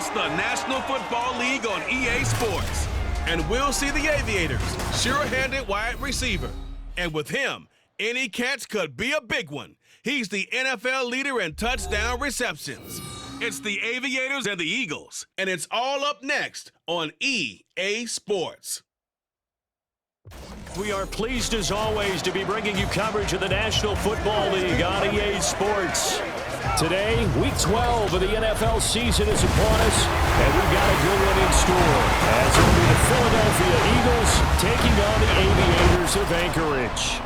It's the National Football League on EA Sports. And we'll see the Aviators, sure-handed wide receiver. And with him, any catch could be a big one. He's the NFL leader in touchdown receptions. It's the Aviators and the Eagles, and it's all up next on EA Sports. We are pleased, as always, to be bringing you coverage of the National Football League on EA Sports. Today, Week 12 of the NFL season is upon us, and we've got a good one in store, as it will be the Philadelphia Eagles taking on the Aviators of Anchorage.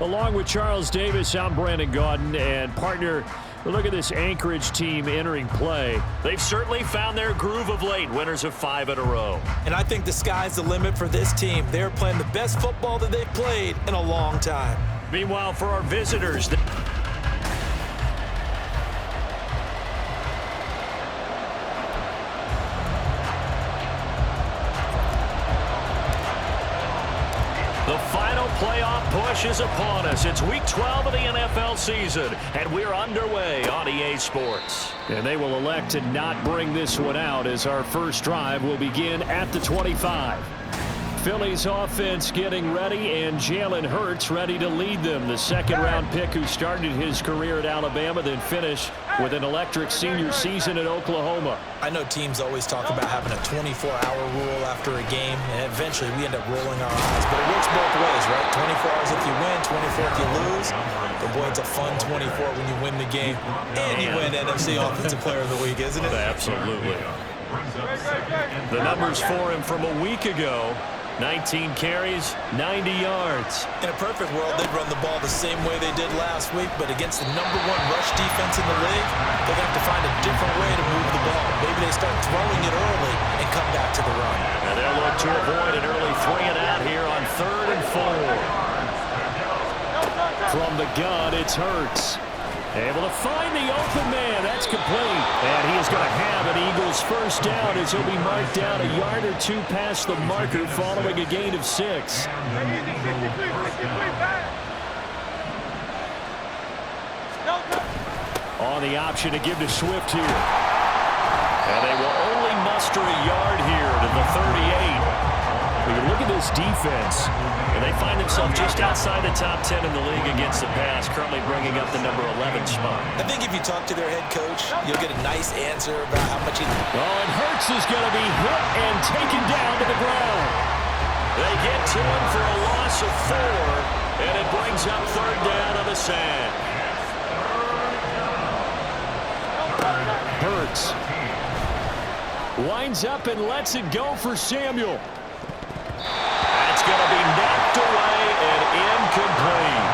Along with Charles Davis, I'm Brandon Gaudin, and partner, look at this Anchorage team entering play. They've certainly found their groove of late, winners of 5 in a row. And I think the sky's the limit for this team. They're playing the best football that they've played in a long time. Meanwhile, for our visitors, the final playoff push is upon us. It's Week 12 of the NFL season, and we're underway on EA Sports. And they will elect to not bring this one out, as our first drive will begin at the 25. Philly's offense getting ready, and Jalen Hurts ready to lead them. The second-round pick who started his career at Alabama, then finished with an electric senior season at Oklahoma. I know teams always talk about having a 24-hour rule after a game, and eventually we end up rolling our eyes. But it works both ways, right? 24 hours if you win, 24 if you lose. But boy, it's a fun 24 when you win the game and you win NFC Offensive Player of the Week, isn't it? Absolutely. The numbers for him from a week ago: 19 carries, 90 yards. In a perfect world, they'd run the ball the same way they did last week, but against the #1 rush defense in the league, they'll have to find a different way to move the ball. Maybe they start throwing it early and come back to the run. And they'll look to avoid an early 3-and-out here on 3rd and 4. From the gun, it's Hurts. Able to find the open man. That's complete. And he is going to have an Eagles first down, as he'll be marked down a yard or two past the marker following a gain of 6. On the option to give to Swift here. And they will only muster a yard here to the 38. When you look at this defense, and they find themselves just outside the top 10 in the league against the pass, currently bringing up the number 11 spot. I think if you talk to their head coach, you'll get a nice answer about how much he... Oh, and Hurts is going to be hit and taken down to the ground. They get to him for a loss of 4, and it brings up 3rd down on the sack. Hurts winds up and lets it go for Samuel. That's going to be knocked away and incomplete.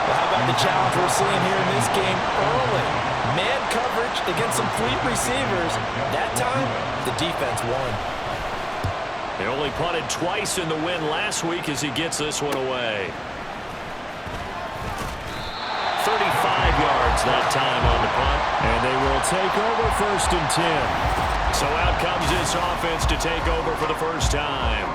Well, how about the challenge we're seeing here in this game early? Man coverage against some fleet receivers. That time, the defense won. They only punted twice in the win last week as he gets this one away. 35 yards that time on the punt. And they will take over 1st and 10. So out comes this offense to take over for the first time.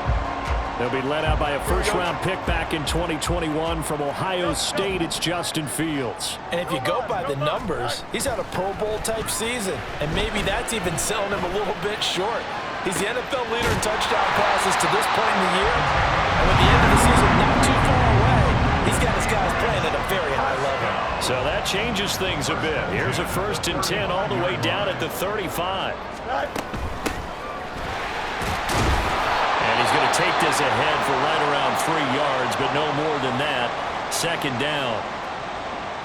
They'll be led out by a first-round pick back in 2021 from Ohio State. It's Justin Fields. And if you go by the numbers, he's had a Pro Bowl-type season. And maybe that's even selling him a little bit short. He's the NFL leader in touchdown passes to this point in the year. And with the end of the season not too far away, he's got his guys playing at a very high level. So that changes things a bit. Here's a 1st and 10 all the way down at the 35. And he's going to take this ahead for right around 3 yards, but no more than that. 2nd down.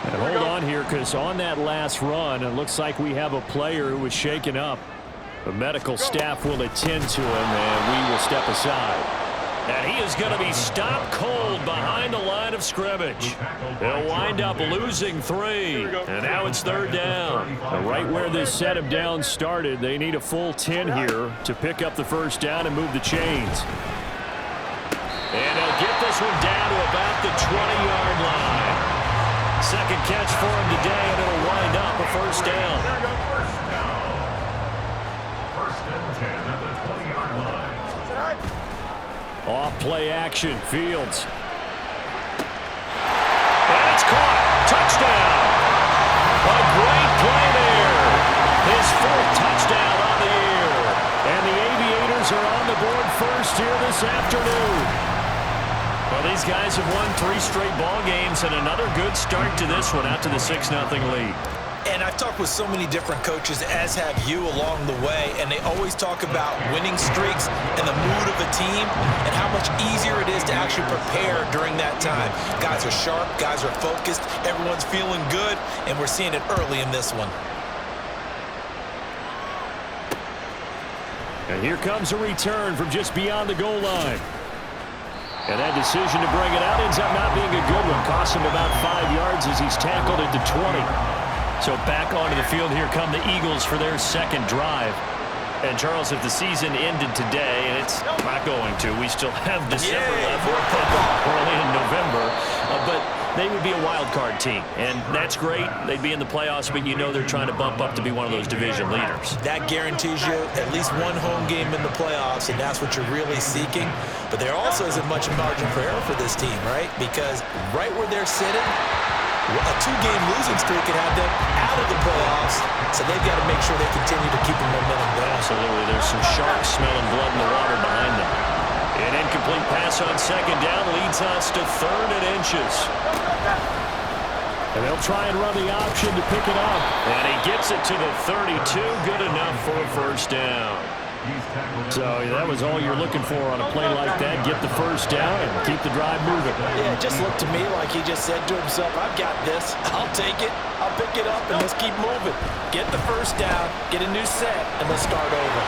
And hold on here, because on that last run, it looks like we have a player who was shaken up. The medical staff will attend to him, and we will step aside. And he is going to be stopped cold behind the line of scrimmage. They'll wind up losing 3. And now it's 3rd down. And right where this set of downs started, they need a full 10 here to pick up the first down and move the chains. And they'll get this one down to about the 20-yard line. 2nd catch for him today, and it'll wind up a first down. Off play action, Fields. And it's caught. Touchdown. A great play there. have won 3 straight ball games, and another good start to this one, out to the 6-0 lead. And I've talked with so many different coaches, as have you, along the way, and they always talk about winning streaks and the mood of the team and how much easier it is to actually prepare during that time. Guys are sharp, guys are focused, everyone's feeling good, and we're seeing it early in this one. And here comes a return from just beyond the goal line. And that decision to bring it out ends up not being a good one. Costs him about 5 yards as he's tackled into 20. So back onto the field, here come the Eagles for their second drive. And, Charles, if the season ended today, and it's not going to, we still have December left. We're only in November. But they would be a wild card team, and that's great. They'd be in the playoffs, but you know they're trying to bump up to be one of those division leaders. That guarantees you at least one home game in the playoffs, and that's what you're really seeking. But there also isn't much margin for error for this team, right? Because right where they're sitting, a 2-game losing streak could have them out of the playoffs, so they've got to make sure they continue to keep the momentum going. Absolutely. There's some sharks smelling blood in the water behind them. An incomplete pass on second down leads us to 3rd and inches. And they'll try and run the option to pick it up. And he gets it to the 32. Good enough for a first down. So that was all you're looking for on a play like that. Get the first down and keep the drive moving. Yeah, it just looked to me like he just said to himself, I've got this. I'll take it. I'll pick it up, and let's keep moving. Get the first down, get a new set, and let's start over.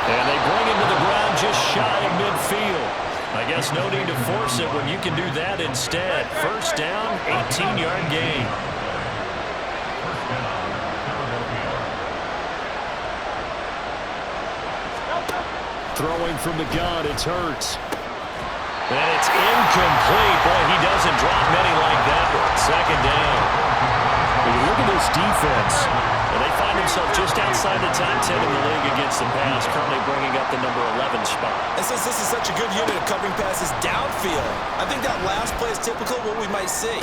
And they bring him to the ground just shy of midfield. I guess no need to force it when you can do that instead. First down, 18-yard gain. Throwing from the gun, it's Hurts. And it's incomplete. Boy, he doesn't drop many like that one. Second down. When you look at this defense, and they find themselves just outside the top 10 in the league against the pass, currently bringing up the number 11 spot. And since this is such a good unit of covering passes downfield, I think that last play is typical of what we might see.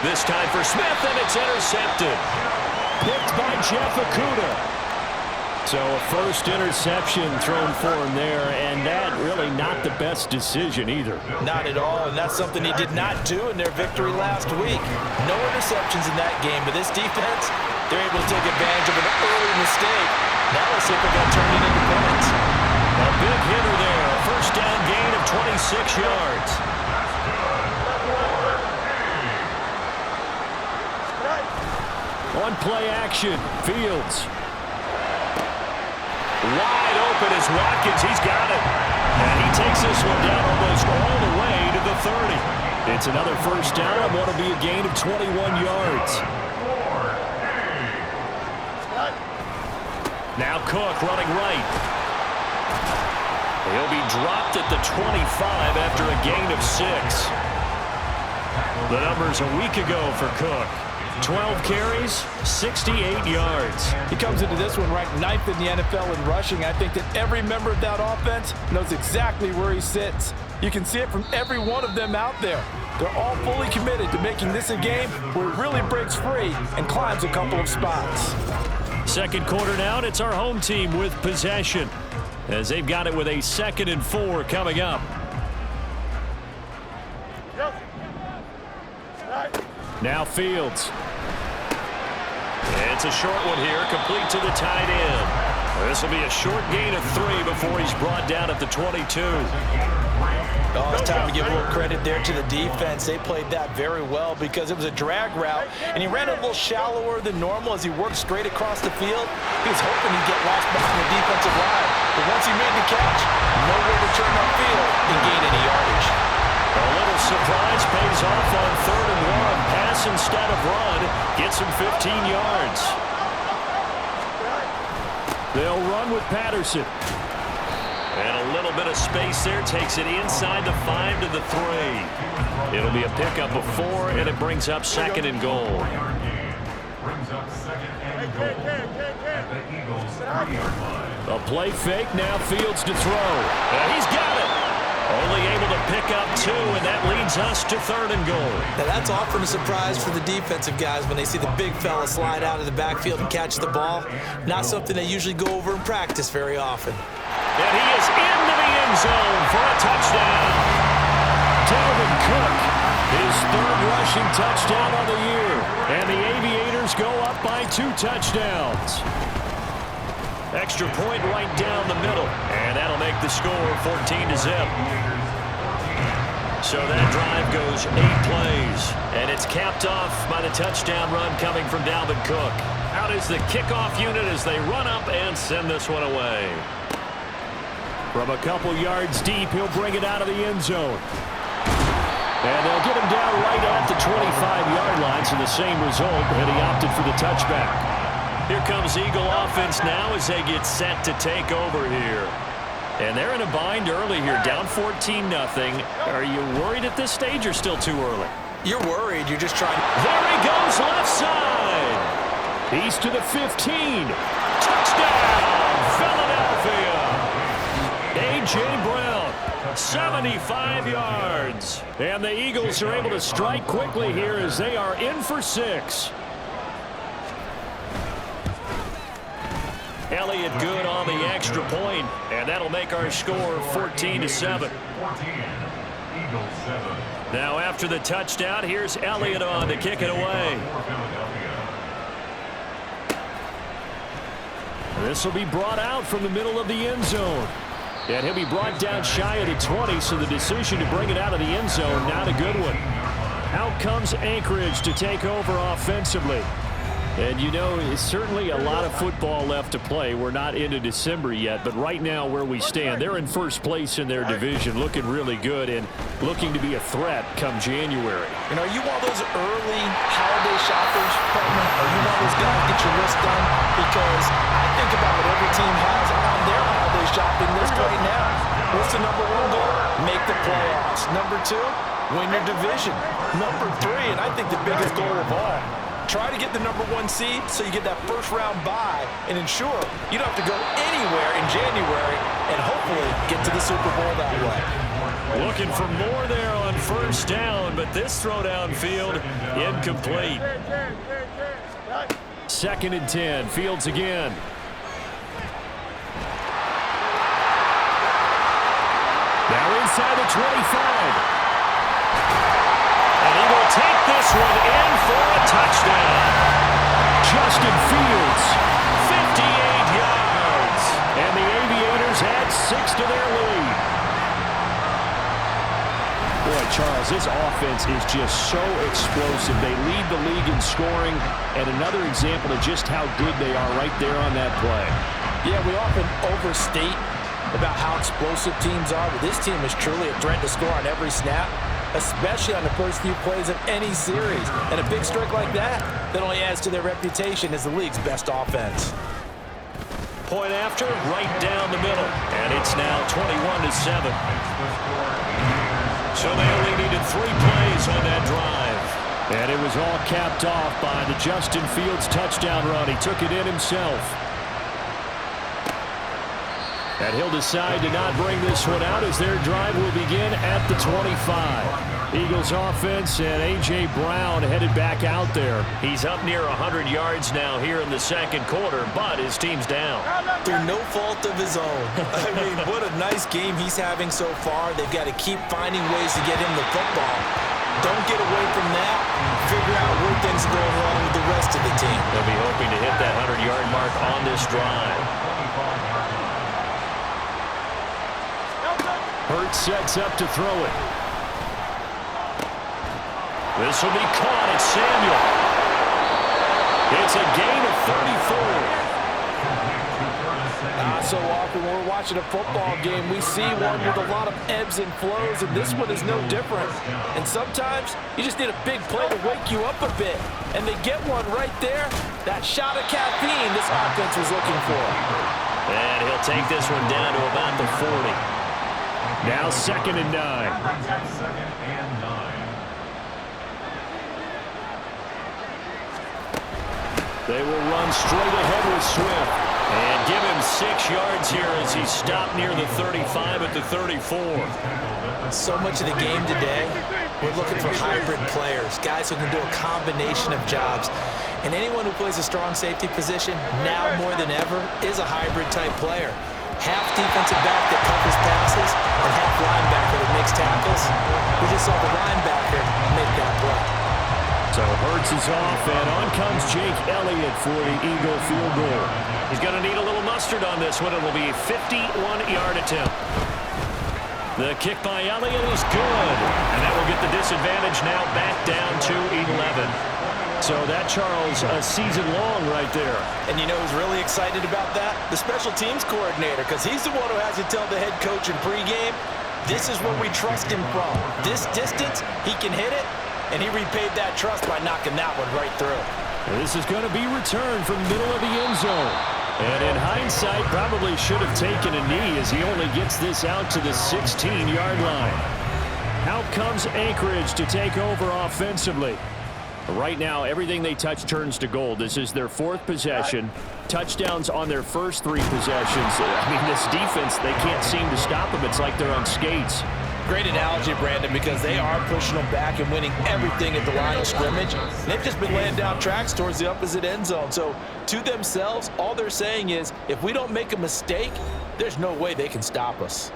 This time for Smith, and it's intercepted. Picked by Jeff Okudah. So a first interception thrown for him there, and that really not the best decision either. Not at all, and that's something he did not do in their victory last week. No interceptions in that game, but this defense, they're able to take advantage of an early mistake. Now let's see if they're going to turn it into points. A big hitter there, a first down gain of 26 yards. On play action, Fields. Wide open is Watkins. He's got it. And he takes this one down almost all the way to the 30. It's another first down. And what'll be a gain of 21 yards. Now Cook running right. He'll be dropped at the 25 after a gain of 6. The numbers a week ago for Cook. 12 carries, 68 yards. He comes into this one ranked 9th in the NFL in rushing. I think that every member of that offense knows exactly where he sits. You can see it from every one of them out there. They're all fully committed to making this a game where it really breaks free and climbs a couple of spots. Second quarter now, and it's our home team with possession, as they've got it with a 2nd and 4 coming up. Now Fields. It's a short one here, complete to the tight end. This will be a short gain of 3 before he's brought down at the 22. Oh, it's time to give a little credit there to the defense. They played that very well because it was a drag route, and he ran a little shallower than normal as he worked straight across the field. He was hoping he'd get lost behind the defensive line, but once he made the catch, nowhere to turn upfield and gain any yardage. A little surprise pays off on 3rd and 1. Pass instead of run. Gets him 15 yards. They'll run with Patterson. And a little bit of space there. Takes it inside the 5 to the 3. It'll be a pickup of 4, and it brings up 2nd and goal. A play fake. Now Fields to throw. And he's got it. Only able to pick up 2, and that leads us to 3rd and goal. Now that's often a surprise for the defensive guys when they see the big fella slide out of the backfield and catch the ball. Not something they usually go over in practice very often. And he is into the end end zone for a touchdown. Dalvin Cook, his third rushing touchdown of the year. And the Aviators go up by 2 touchdowns. Extra point right down the middle. And that'll make the score 14-0. So that drive goes 8 plays. And it's capped off by the touchdown run coming from Dalvin Cook. Out is the kickoff unit as they run up and send this one away. From a couple yards deep, he'll bring it out of the end zone. And they'll get him down right at the 25-yard line, so the same result, and he opted for the touchback. Here comes Eagle offense now as they get set to take over here. And they're in a bind early here, down 14-0. Are you worried at this stage or still too early? You're worried. You're just trying. There he goes, left side. He's to the 15. Touchdown, Philadelphia. A.J. Brown, 75 yards. And the Eagles are able to strike quickly here as they are in for 6. Elliott good on the extra point, and that'll make our score 14-7. Now after the touchdown, here's Elliott on to kick it away. This will be brought out from the middle of the end zone. And he'll be brought down shy of the 20, so the decision to bring it out of the end zone, not a good one. Out comes Anchorage to take over offensively. And you know, it's certainly a lot of football left to play. We're not into December yet, but right now where we stand, they're in first place in their division, looking really good and looking to be a threat come January. You know, are you one of those early holiday shoppers, partner? Are you one of those guys get your list done? Because I think about what every team has on their holiday shopping list right now. What's the number 1 goal? Make the playoffs. Number 2, win your division. Number 3, and I think the biggest goal of all, try to get the number 1 seed so you get that first-round bye and ensure you don't have to go anywhere in January and hopefully get to the Super Bowl that way. Looking for more there on first down, but this throw downfield incomplete. 2nd and 10. Fields again. Now inside the 25. And he will take this one in for a touchdown. Justin Fields, 58 yards. And the Aviators add 6 to their lead. Boy, Charles, this offense is just so explosive. They lead the league in scoring, and another example of just how good they are right there on that play. Yeah, we often overstate about how explosive teams are, but this team is truly a threat to score on every snap, especially on the first few plays of any series. And a big strike like that only adds to their reputation as the league's best offense. Point after, right down the middle. And it's now 21-7. So they only needed 3 plays on that drive. And it was all capped off by the Justin Fields touchdown run. He took it in himself. And he'll decide to not bring this one out as their drive will begin at the 25. Eagles offense and A.J. Brown headed back out there. He's up near 100 yards now here in the second quarter, but his team's down. Through no fault of his own. I mean, what a nice game he's having so far. They've got to keep finding ways to get him the football. Don't get away from that. Figure out where things are going wrong with the rest of the team. They'll be hoping to hit that 100-yard mark on this drive. Hurts sets up to throw it. This will be caught at Samuel. It's a gain of 34. So often when we're watching a football game, we see one with a lot of ebbs and flows, and this one is no different. And sometimes you just need a big play to wake you up a bit. And they get one right there. That shot of caffeine this offense was looking for. And he'll take this one down to about the 40. Now 2nd and 9. They will run straight ahead with Swift. And give him 6 yards here as he's stopped near the 35 at the 34. So much of the game today, we're looking for hybrid players, guys who can do a combination of jobs. And anyone who plays a strong safety position, now more than ever, is a hybrid type player. half defensive back that covers passes and half linebacker that makes tackles. We just saw the linebacker make that play. So Hurts is off, and on comes Jake Elliott for the Eagle field goal. He's going to need a little mustard on this one. It'll be a 51-yard attempt. The kick by Elliott is good, and that will get the disadvantage now back down to 11. So that, Charles, a season long right there. And you know who's really excited about that? The special teams coordinator, because he's the one who has to tell the head coach in pregame, this is where we trust him from. This distance, he can hit it, and he repaid that trust by knocking that one right through. This is going to be returned from middle of the end zone. And in hindsight, probably should have taken a knee as he only gets this out to the 16-yard line. Out comes Anchorage to take over offensively. Right now, everything they touch turns to gold. This is their fourth possession. Touchdowns on their first three possessions. I mean, this defense, they can't seem to stop them. It's like they're on skates. Great analogy, Brandon, because they are pushing them back and winning everything at the line of scrimmage. They've just been laying down tracks towards the opposite end zone. So to themselves, all they're saying is, if we don't make a mistake, there's no way they can stop us.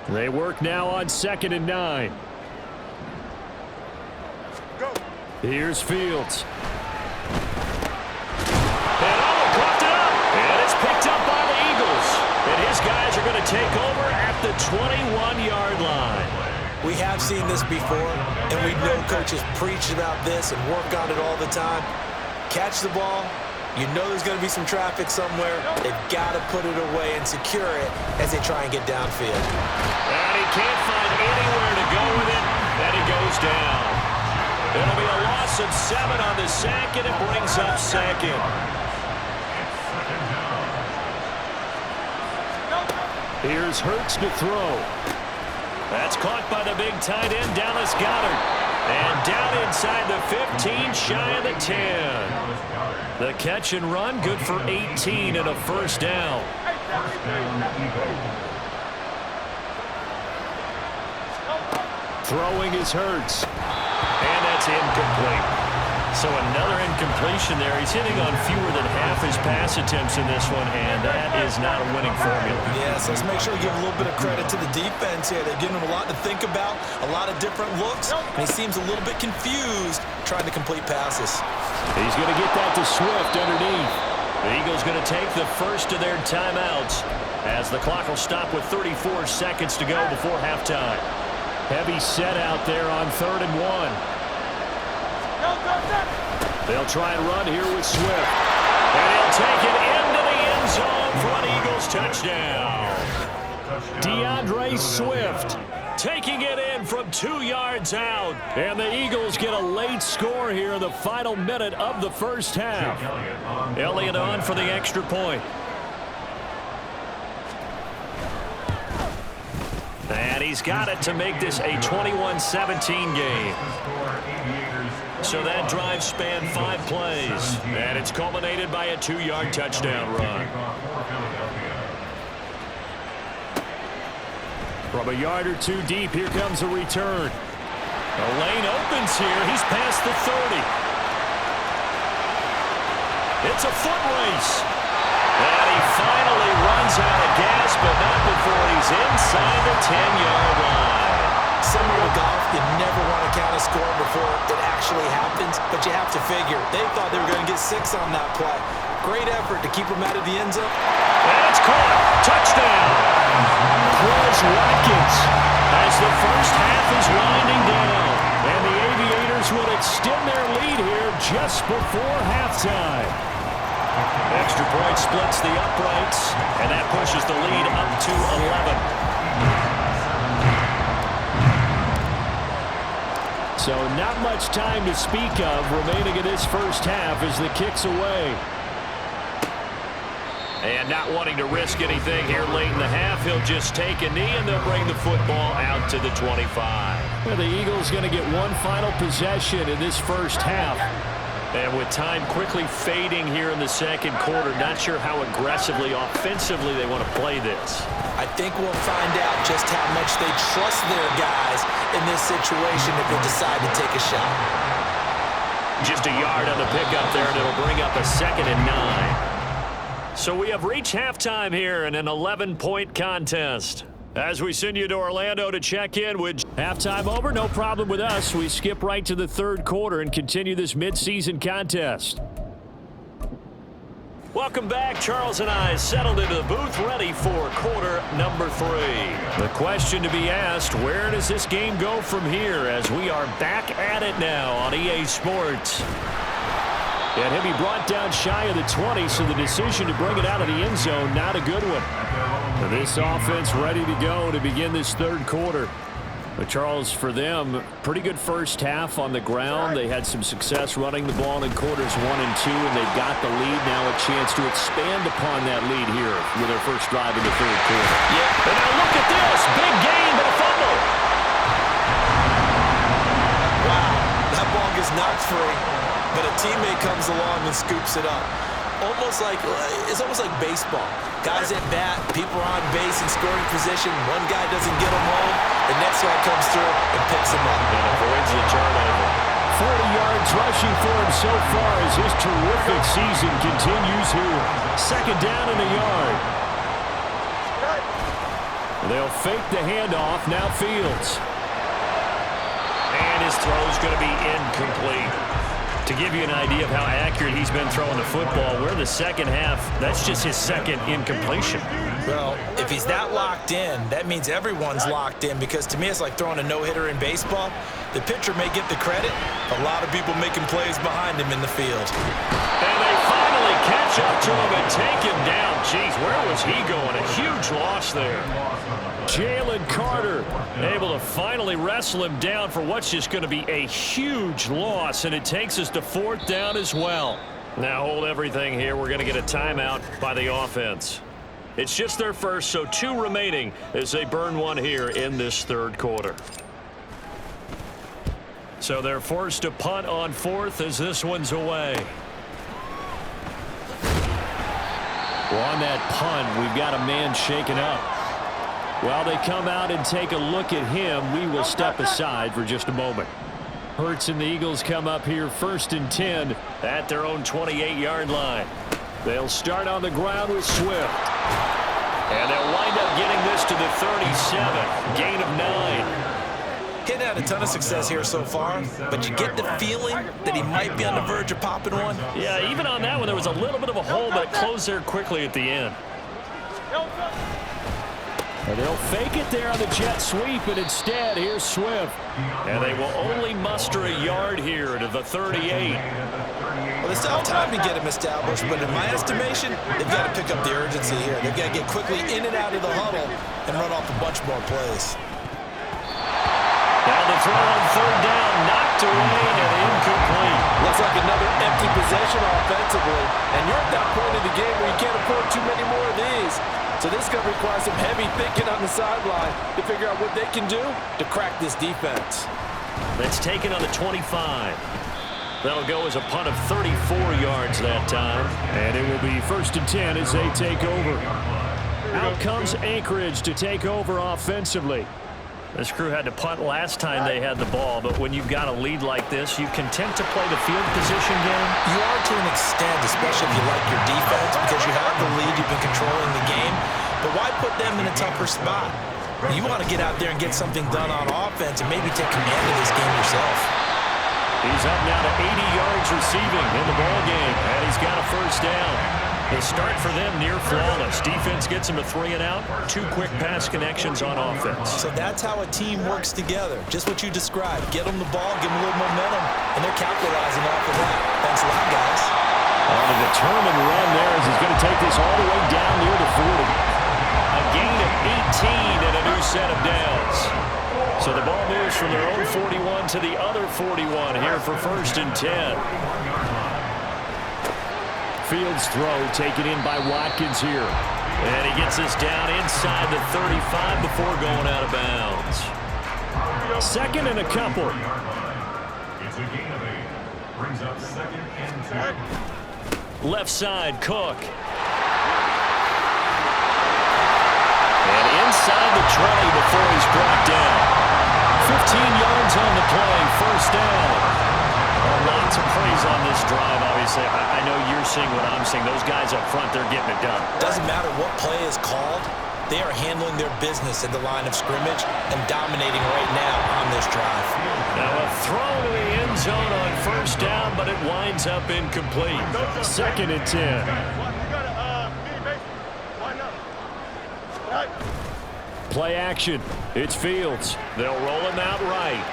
They work now on 2nd and 9. Here's Fields. And coughed it up. And it's picked up by the Eagles. And his guys are going to take over at the 21-yard line. We have seen this before, and we know coaches preach about this and work on it all the time. Catch the ball. You know there's going to be some traffic somewhere. They've got to put it away and secure it as they try and get downfield. And he can't find anywhere to go with it. And it goes down. It'll be a loss of 7 on the sack, and it brings up 2nd. Here's Hurts to throw. That's caught by the big tight end, Dallas Goedert. And down inside the 15, shy of the 10. The catch and run, good for 18 and a first down. Throwing is Hurts. And that's incomplete. So another incompletion there. He's hitting on fewer than half his pass attempts in this one, and that is not a winning formula. Yes, let's make sure we give a little bit of credit to the defense here. They're giving him a lot to think about, a lot of different looks, and he seems a little bit confused trying to complete passes. He's going to get that to Swift underneath. The Eagles going to take the first of their timeouts as the clock will stop with 34 seconds to go before halftime. Heavy set out there on 3rd and 1. They'll try and run here with Swift. And he'll take it into the end zone for an Eagles touchdown. DeAndre Swift taking it in from 2 yards out. And the Eagles get a late score here in the final minute of the first half. Elliott on for the extra point. And he's got it to make this a 21-17 game. So that drive spanned 5 plays. And it's culminated by a 2-yard touchdown run. From a yard or two deep, here comes a return. The lane opens here. He's past the 30. It's a foot race. And he finally runs out of gas, but not before he's inside the 10-yard line. Similar to golf, you never want to count a score before it actually happens, but you have to figure. They thought they were going to get 6 on that play. Great effort to keep them out of the end zone. And it's caught. Touchdown. Quez Watkins as the first half is winding down. And the Aviators will extend their lead here just before halftime. Extra point splits the uprights, and that pushes the lead up to 11. So not much time to speak of remaining in this first half as the kick's away. And not wanting to risk anything here late in the half, he'll just take a knee and they'll bring the football out to the 25. Well, the Eagles going to get one final possession in this first half. And with time quickly fading here in the second quarter, not sure how aggressively, offensively they want to play this. I think we'll find out just how much they trust their guys in this situation if they decide to take a shot. Just a yard on the pickup there, and it'll bring up a 2nd and 9. So we have reached halftime here in an 11-point contest. As we send you to Orlando to check in with halftime over, no problem with us. We skip right to the third quarter and continue this midseason contest. Welcome back. Charles and I settled into the booth ready for quarter number 3. The question to be asked, where does this game go from here as we are back at it now on EA Sports? And he'll be brought down shy of the 20, so the decision to bring it out of the end zone, not a good one. This offense ready to go to begin this third quarter. But Charles, for them, pretty good first half on the ground. They had some success running the ball in quarters 1 and 2, and they've got the lead. Now a chance to expand upon that lead here with their first drive in the third quarter. Yeah. And now look at this. Big gain, but a fumble. Wow, that ball gets knocked free, but a teammate comes along and scoops it up. It's almost like baseball. Guys at bat, people are on base in scoring position. One guy doesn't get him home. The next guy comes through and picks him up. And avoids the turnover. 40 yards rushing for him so far as his terrific season continues here. Second down in the yard. They'll fake the handoff. Now Fields. And his throw's going to be incomplete. To give you an idea of how accurate he's been throwing the football, we're in the second half. That's just his second incompletion. Well, if he's that locked in, that means everyone's locked in, because to me it's like throwing a no-hitter in baseball. The pitcher may get the credit. A lot of people making plays behind him in the field. And they finally catch up to him and take him down. Jeez, where was he going? A huge loss there. Jalen Carter able to finally wrestle him down for what's just going to be a huge loss, and it takes us to fourth down as well. Now hold everything here. We're going to get a timeout by the offense. It's just their first, so 2 remaining as they burn one here in this third quarter. So they're forced to punt on fourth as this one's away. Well, on that punt, we've got a man shaken up. While they come out and take a look at him, we will step aside for just a moment. Hurts and the Eagles come up here 1st and 10 at their own 28-yard line. They'll start on the ground with Swift. And they'll wind up getting this to the 37. Gain of 9. He's had a ton of success here so far, but you get the feeling that he might be on the verge of popping one. Yeah, even on that one, there was a little bit of a hole, but it closed there quickly at the end. And they'll fake it there on the jet sweep, and instead, here's Swift. And they will only muster a yard here to the 38. Well, they still have time to get him established, but in my estimation, they've got to pick up the urgency here. They've got to get quickly in and out of the huddle and run off a bunch more plays. Now the throw on third down, knocked away and incomplete. Looks like another empty possession offensively, and you're at that point of the game where you can't afford too many more of these. So this is going to require some heavy thinking on the sideline to figure out what they can do to crack this defense. That's taken on the 25. That'll go as a punt of 34 yards that time. And it will be 1st and 10 as they take over. Out comes Anchorage to take over offensively. This crew had to punt last time they had the ball, but when you've got a lead like this, you content to play the field position game? You are to an extent, especially if you like your defense, because you have the lead, you've been controlling the game. But why put them in a tougher spot? You want to get out there and get something done on offense and maybe take command of this game yourself. He's up now to 80 yards receiving in the ball game, and he's got a first down. The start for them near flawless. Defense gets him a 3 and out. 2 quick pass connections on offense. So that's how a team works together. Just what you described. Get them the ball, give them a little momentum, and they're capitalizing off of that. Thanks a lot, guys. On a determined run there as he's going to take this all the way down near the 40. A gain of 18 and a new set of downs. So the ball moves from their own 41 to the other 41 here for 1st and 10. Fields throw taken in by Watkins here. And he gets this down inside the 35 before going out of bounds. 2nd and a couple. It's a gain of 8. Brings up 2nd and 10. Left side, Cook. And inside the 20 before he's brought down. 15 yards on the play, 1st down. Lots of praise on this drive, obviously. I know you're seeing what I'm seeing. Those guys up front, they're getting it done. Doesn't matter what play is called. They are handling their business at the line of scrimmage and dominating right now on this drive. Now a throw to the end zone on first down, but it winds up incomplete. 2nd and 10. Play action. It's Fields. They'll roll him out right.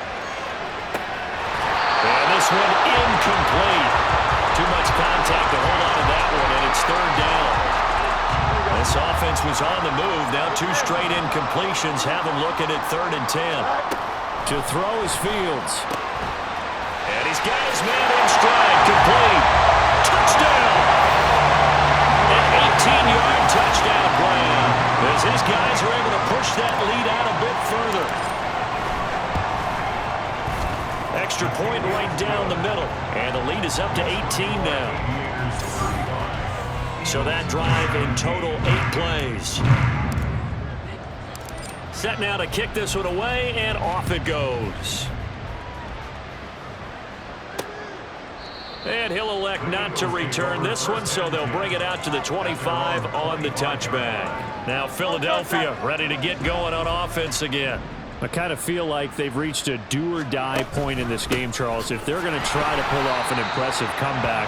And this one incomplete. Too much contact to hold on to that one, and it's 3rd down. This offense was on the move. Now 2 straight incompletions have them looking at 3rd and 10. To throw is Fields. And he's got his man in stride. Complete. Touchdown. An 18-yard touchdown grab as his guys are able to push that lead out a bit further. Extra point right down the middle. And the lead is up to 18 now. So that drive in total 8 plays. Set now to kick this one away, and off it goes. And he'll elect not to return this one, so they'll bring it out to the 25 on the touchback. Now Philadelphia ready to get going on offense again. I kind of feel like they've reached a do-or-die point in this game, Charles. If they're going to try to pull off an impressive comeback,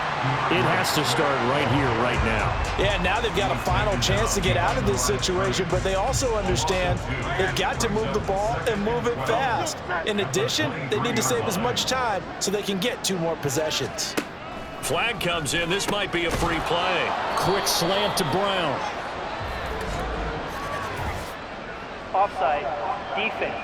it has to start right here, right now. Yeah, now they've got a final chance to get out of this situation, but they also understand they've got to move the ball and move it fast. In addition, they need to save as much time so they can get 2 more possessions. Flag comes in. This might be a free play. Quick slant to Brown. Offside, defense.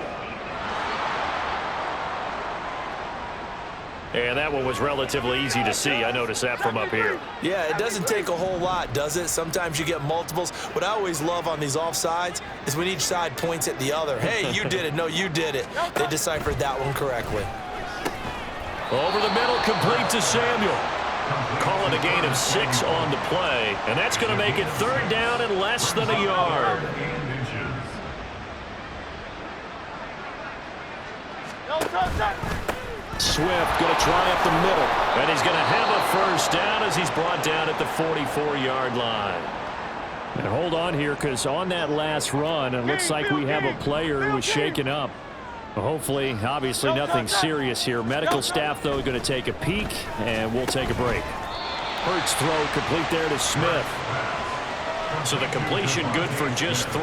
And that one was relatively easy to see. I noticed that from up here. Yeah, it doesn't take a whole lot, does it? Sometimes you get multiples. What I always love on these offsides is when each side points at the other. Hey, you did it. No, you did it. They deciphered that one correctly. Over the middle, complete to Samuel. Calling a gain of 6 on the play. And that's going to make it 3rd down and less than a yard. Swift going to try up the middle. And he's going to have a first down as he's brought down at the 44-yard line. And hold on here, because on that last run, it looks like we have a player who was shaken up. Hopefully, obviously nothing serious here. Medical staff, though, going to take a peek, and we'll take a break. Hurts throw complete there to Smith. So the completion good for just 3.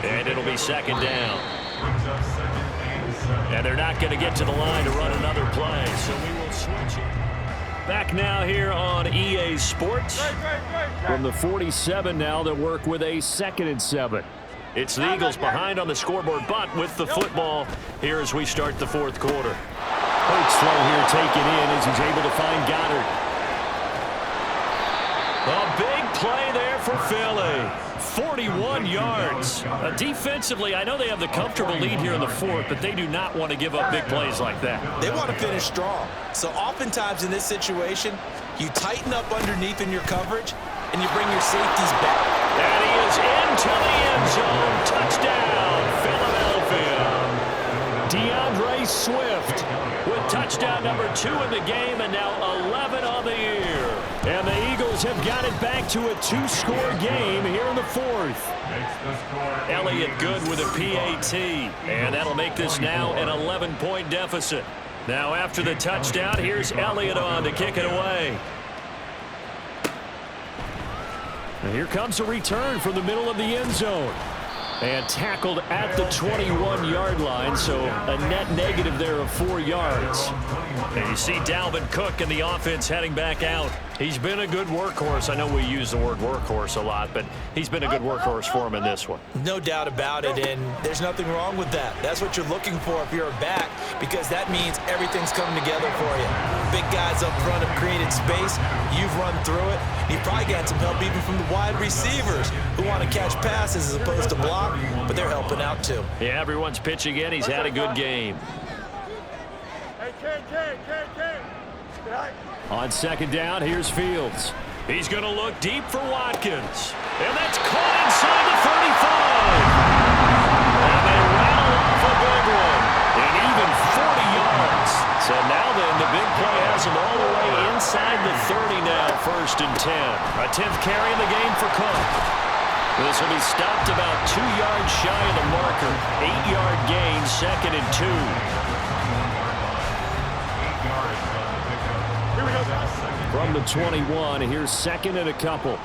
And it'll be 2nd down. And they're not going to get to the line to run another play, so we will switch it. Back now here on EA Sports. From the 47 now, they'll work with a 2nd and 7. It's the Eagles behind on the scoreboard, but with the football here as we start the 4th quarter. Hurts throw here taken in as he's able to find Goddard. A big play there for Philly. 41 yards. Defensively, I know they have the comfortable lead here in the 4th, but they do not want to give up big plays like that. They want to finish strong. So oftentimes in this situation, you tighten up underneath in your coverage, and you bring your safeties back. And he is into the end zone. Touchdown, Philadelphia. DeAndre Swift with touchdown number 2 in the game, and now 11 on the year. And the Eagles have got it back to a 2-score game here in the 4th. Elliott good with a PAT. And that'll make this now an 11-point deficit. Now after the touchdown, here's Elliott on to kick it away. And here comes a return from the middle of the end zone. And tackled at the 21-yard line, so a net negative there of 4 yards. And you see Dalvin Cook and the offense heading back out. He's been a good workhorse. I know we use the word workhorse a lot, but he's been a good workhorse for him in this one. No doubt about it, and there's nothing wrong with that. That's what you're looking for if you're a back, because that means everything's coming together for you. Big guys up front have created space. You've run through it. You've probably got some help even from the wide receivers who want to catch passes as opposed to block, but they're helping out too. Yeah, everyone's pitching in. He's had a good game. On 2nd down, here's Fields. He's going to look deep for Watkins. And that's caught inside the 35. And they rattle off a big one. And even 40 yards. So now then, the big play has him all the way inside the 30 now, 1st and 10. A 10th carry in the game for Cook. This will be stopped about 2 yards shy of the marker. 8-yard gain, 2nd and 2. From the 21, here's 2nd and a couple.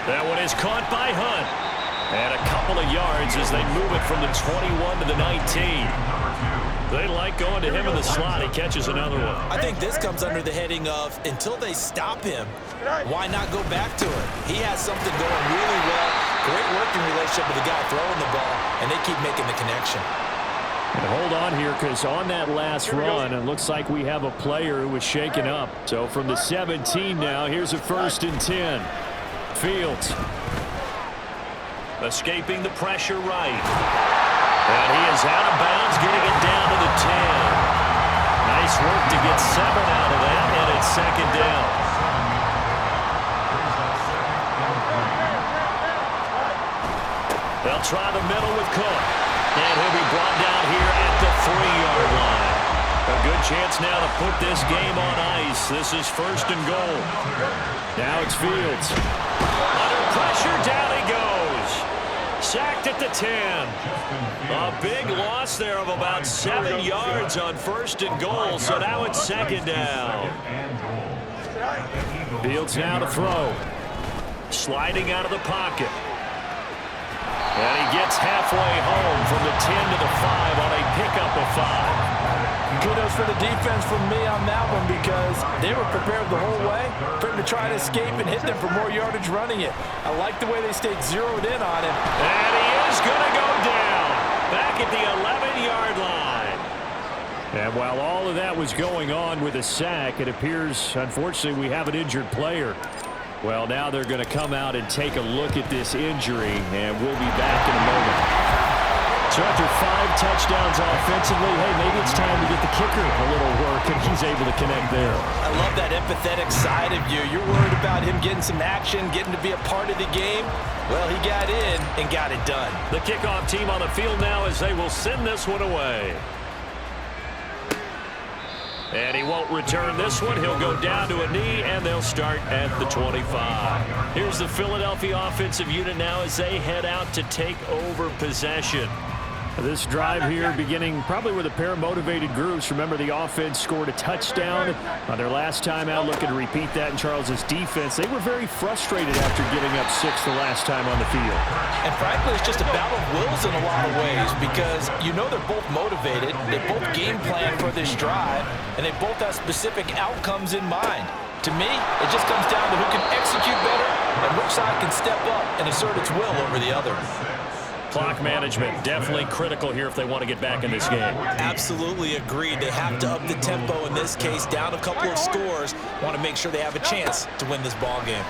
That one is caught by Hunt. And a couple of yards as they move it from the 21 to the 19. They like going to him in the slot. He catches another one. I think this comes under the heading of until they stop him, why not go back to him? He has something going really well. Great working relationship with the guy throwing the ball, and they keep making the connection. And hold on here, because on that last run, it looks like we have a player who was shaken up. So from the 17 now, here's a 1st and 10. Fields. Escaping the pressure right. And he is out of bounds, getting it down to the 10. Nice work to get 7 out of that, and it's 2nd down. They'll try the middle with Cook. And he'll be brought down here at the 3-yard line. A good chance now to put this game on ice. This is 1st and goal. Now it's Fields. Under pressure, down he goes. Sacked at the 10. A big loss there of about 7 yards on 1st and goal, so now it's 2nd down. Fields now to throw. Sliding out of the pocket. And he gets halfway home from the 10 to the 5 on a pickup of 5. Kudos for the defense from me on that one because they were prepared the whole way for him to try to escape and hit them for more yardage running it. I like the way they stayed zeroed in on him. And he is going to go down back at the 11-yard line. And while all of that was going on with a sack, it appears, unfortunately, we have an injured player. Well, now they're going to come out and take a look at this injury, and we'll be back in a moment. So after 5 touchdowns offensively, hey, maybe it's time to get the kicker a little work, and he's able to connect there. I love that empathetic side of you. You're worried about him getting some action, getting to be a part of the game. Well, he got in and got it done. The kickoff team on the field now as they will send this one away. And he won't return this one. He'll go down to a knee, and they'll start at the 25. Here's the Philadelphia offensive unit now as they head out to take over possession. This drive here beginning probably with a pair of motivated groups. Remember, the offense scored a touchdown on their last time out. Looking to repeat that in Charles's defense. They were very frustrated after giving up 6 the last time on the field. And frankly, it's just a battle of wills in a lot of ways because you know they're both motivated. They both game plan for this drive, and they both have specific outcomes in mind. To me, it just comes down to who can execute better and which side can step up and assert its will over the other. Clock management definitely critical here if they want to get back in this game. Absolutely agreed. They have to up the tempo in this case, down a couple of scores. Want to make sure they have a chance to win this ball game.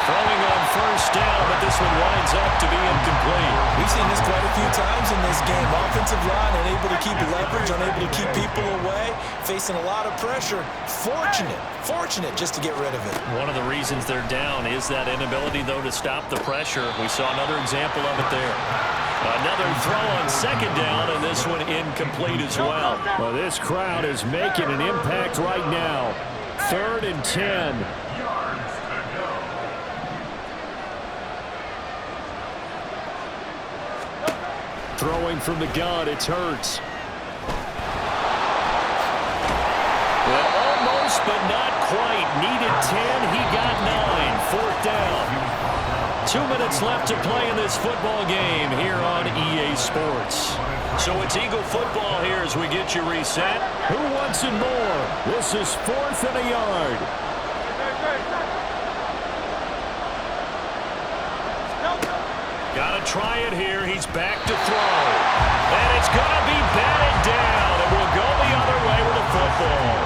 Throwing on 1st down, but this one winds up to be incomplete. We've seen this quite a few times in this game. Offensive line unable to keep leverage, unable to keep people away, facing a lot of pressure. Fortunate just to get rid of it. One of the reasons they're down is that inability, though, to stop the pressure. We saw another example of it there. Another throw on 2nd down, and this one incomplete as well. Well, this crowd is making an impact right now. 3rd and 10. Throwing from the gun, it's Hurts. Well, almost, but not quite. Needed 10, he got 9. 4th down. 2 minutes left to play in this football game here on EA Sports. So it's Eagle football here as we get you reset. Who wants it more? This is 4th and a yard. Got to try it here. He's back to throw. And it's going to be batted down. And we'll go the other way with the football.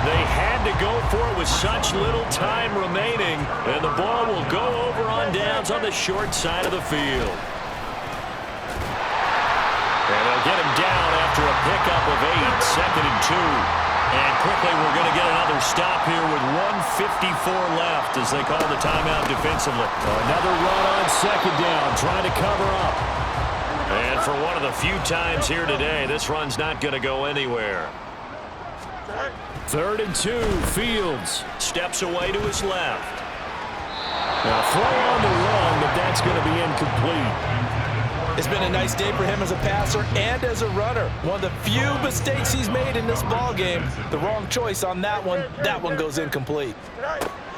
They had to go for it with such little time remaining. And the ball will go over on downs on the short side of the field. And they'll get him down after a pickup of 8. 2nd and 2. And quickly, we're going to get another stop here with 1:54 left as they call the timeout defensively. Another run on 2nd down, trying to cover up. And for one of the few times here today, this run's not going to go anywhere. 3rd and 2, Fields steps away to his left. Now throw on the run, but that's going to be incomplete. It's been a nice day for him as a passer and as a runner. One of the few mistakes he's made in this ball game. The wrong choice on that one. That one goes incomplete.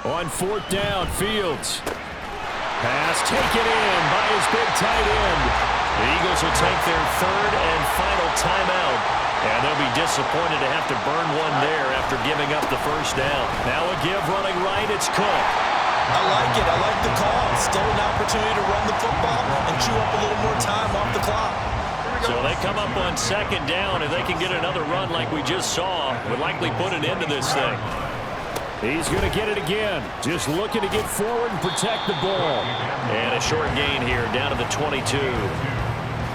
On 4th down, Fields. Pass taken in by his big tight end. The Eagles will take their 3rd and final timeout. And they'll be disappointed to have to burn one there after giving up the 1st down. Now a give running right, it's Cook. I like it. I like the call. Still an opportunity to run the football and chew up a little more time off the clock. So they come up on 2nd down, and they can get another run like we just saw. Would likely put an end to this thing. He's going to get it again. Just looking to get forward and protect the ball. And a short gain here down to the 22.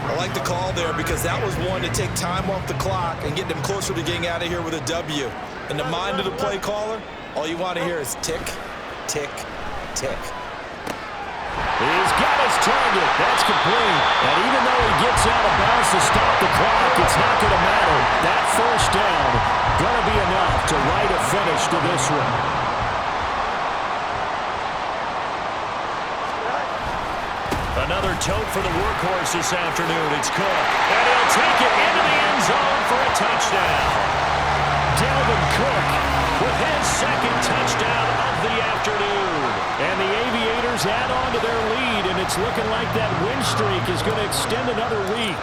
I like the call there because that was one to take time off the clock and get them closer to getting out of here with a W. In the mind of the play caller, all you want to hear is tick, tick, tick. He's got his target. That's complete. And even though he gets out of bounds to stop the clock, it's not going to matter. That 1st down going to be enough to write a finish to this one. Another tote for the workhorse this afternoon. It's Cook. And he'll take it into the end zone for a touchdown. Dalvin Cook with his 2nd touchdown of the afternoon. And the Aviators add on to their lead, and it's looking like that win streak is going to extend another week.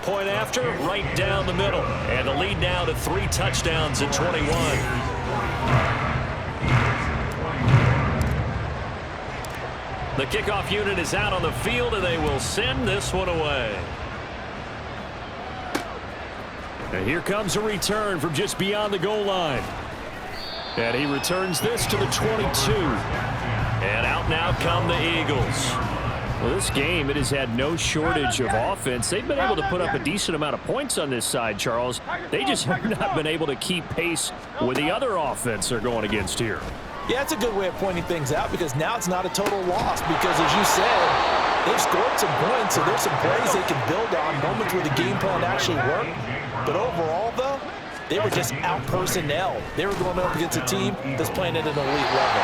Point after, right down the middle. And the lead now to 3 touchdowns at 21. The kickoff unit is out on the field, and they will send this one away. And here comes a return from just beyond the goal line. And he returns this to the 22. And out now come the Eagles. Well, this game, it has had no shortage of offense. They've been able to put up a decent amount of points on this side, Charles. They just have not been able to keep pace with the other offense they're going against here. Yeah, it's a good way of pointing things out because now it's not a total loss because, as you said, they've scored some points, so there's some plays they can build on, moments where the game plan actually worked. But overall, though, they were just out-personnel. They were going up against a team that's playing at an elite level.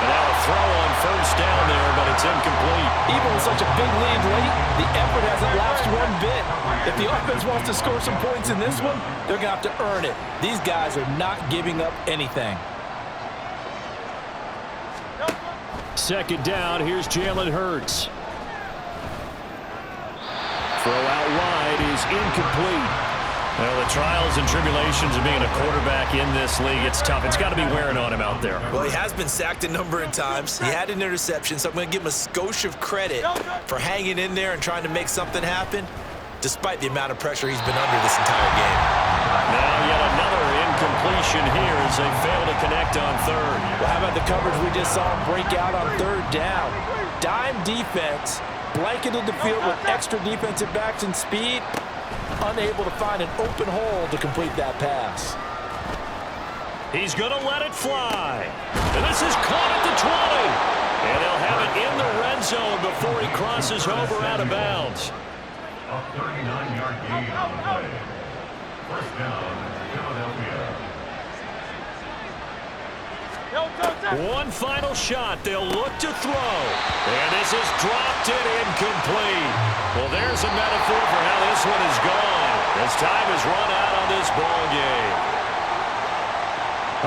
And now a throw on 1st down there, but it's incomplete. Even with such a big lead late, the effort hasn't lapsed one bit. If the offense wants to score some points in this one, they're going to have to earn it. These guys are not giving up anything. 2nd down, here's Jalen Hurts. Throw out wide is incomplete. Well, the trials and tribulations of being a quarterback in this league, it's tough. It's got to be wearing on him out there. Well, he has been sacked a number of times. He had an interception, so I'm going to give him a skosh of credit for hanging in there and trying to make something happen, despite the amount of pressure he's been under this entire game. Now yet another incompletion here as they fail to connect on 3rd. Well, how about the coverage we just saw him break out on 3rd down? Dime defense, blanketed the field with extra defensive backs and speed, unable to find an open hole to complete that pass. He's going to let it fly. And this is caught at the 20. And they'll have it in the red zone before he crosses over out of bounds. A 39-yard gain on the play. 1st down, Philadelphia. One final shot. They'll look to throw. And this is dropped and incomplete. Well, there's a metaphor for how this one is gone. As time has run out on this ball game.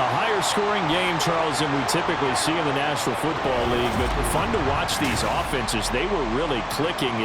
A higher scoring game, Charles, than we typically see in the National Football League. But fun to watch these offenses. They were really clicking